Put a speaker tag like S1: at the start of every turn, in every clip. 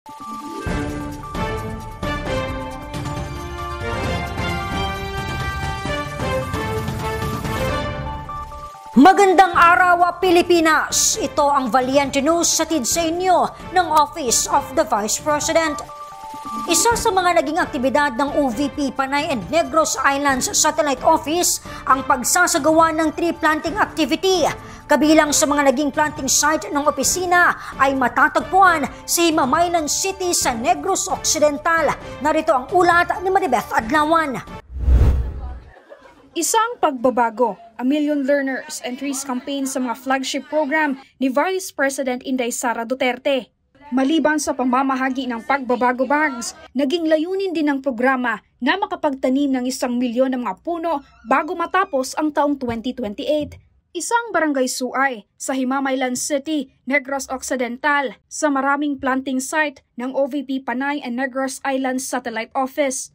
S1: Magandang araw, Pilipinas! Ito ang Valiente News hatid sa inyo ng Office of the Vice President. Isa sa mga naging aktibidad ng OVP Panay and Negros Islands Satellite Office ang pagsasagawa ng tree planting activity. Kabilang sa mga naging planting site ng opisina ay matatagpuan sa Himamaylan City sa Negros Occidental. Narito ang ulat ni Maribeth Adlawan.
S2: Isang pagbabago, a Million Learners and Trees campaign sa mga flagship program ni Vice President Inday Sara Duterte. Maliban sa pamamahagi ng pagbabago bags, naging layunin din ng programa na makapagtanim ng 1 milyon ng mga puno bago matapos ang taong 2028. Isang barangay suay sa Himamaylan City, Negros Occidental sa maraming planting site ng OVP Panay and Negros Islands Satellite Office.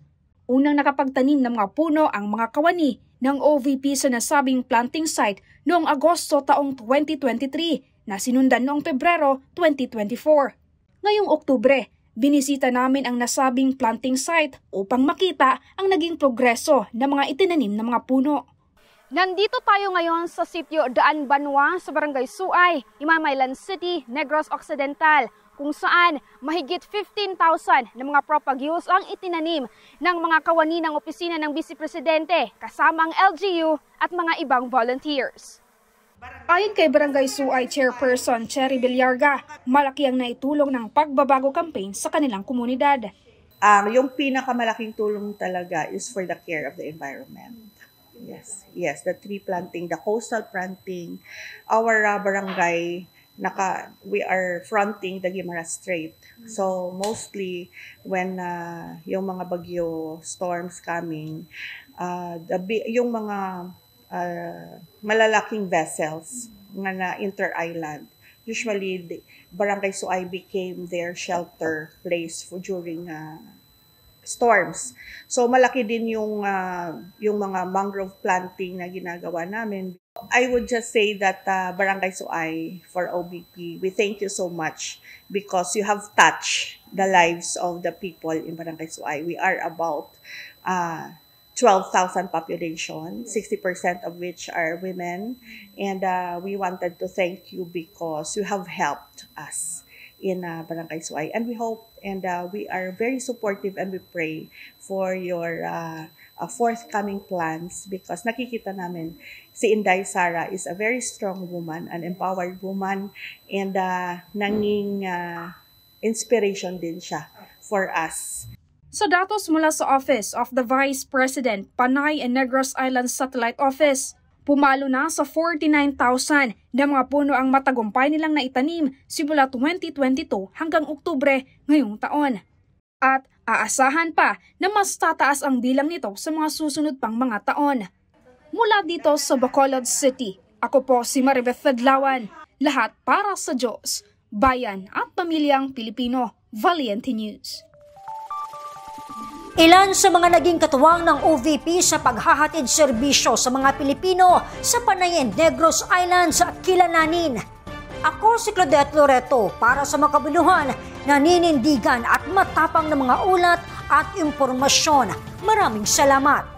S2: Unang nakapagtanim ng mga puno ang mga kawani ng OVP sa nasabing planting site noong Agosto taong 2023 na sinundan noong Pebrero 2024. Ngayong Oktubre, binisita namin ang nasabing planting site upang makita ang naging progreso ng mga itinanim na mga puno. Nandito tayo ngayon sa sitio Daan Banwa sa Barangay Suay, Himamaylan City, Negros Occidental, kung saan mahigit 15,000 na mga propagules ang itinanim ng mga kawani ng opisina ng Vice Presidente kasama ang LGU at mga ibang volunteers. Ayon kay Barangay Suay Chairperson Cherry Villarga, malaki ang naitulong ng pagbabago campaign sa kanilang komunidad.
S3: Yung pinakamalaking tulong talaga is for the care of the environment. Yes, the tree planting, the coastal planting, our barangay, we are fronting the Guimaras Strait. So mostly when yung mga bagyo storms coming, yung mga malalaking vessels na inter-island, usually the Barangay Suay became their shelter place during storms. So malaki din yung mga mangrove planting na ginagawa namin. I would just say that Barangay Suay for OVP, we thank you so much because you have touched the lives of the people in Barangay Suay. We are about 12,000 population, 60% of which are women, and we wanted to thank you because you have helped us in Barangay Suay, and we hope and we are very supportive and we pray for your forthcoming plans because nakikita namin si Inday Sara is a very strong woman, an empowered woman, and nanging inspiration din siya for us.
S2: Sa datos mula sa Office of the Vice President, Panay and Negros Islands Satellite Office, pumalo na sa 49,000 na mga puno ang matagumpay nilang naitanim simula 2022 hanggang Oktubre ngayong taon. At aasahan pa na mas tataas ang bilang nito sa mga susunod pang mga taon. Mula dito sa Bacolod City, ako po si Maribeth Adlawan, lahat para sa Diyos, bayan at pamilyang Pilipino. Valiente News.
S1: Ilan sa mga naging katuwang ng OVP sa paghahatid serbisyo sa mga Pilipino sa Panay and Negros Islands at kilalanin. Ako si Claudette Loreto para sa makabuluhan, naninindigan at matapang na mga ulat at impormasyon. Maraming salamat.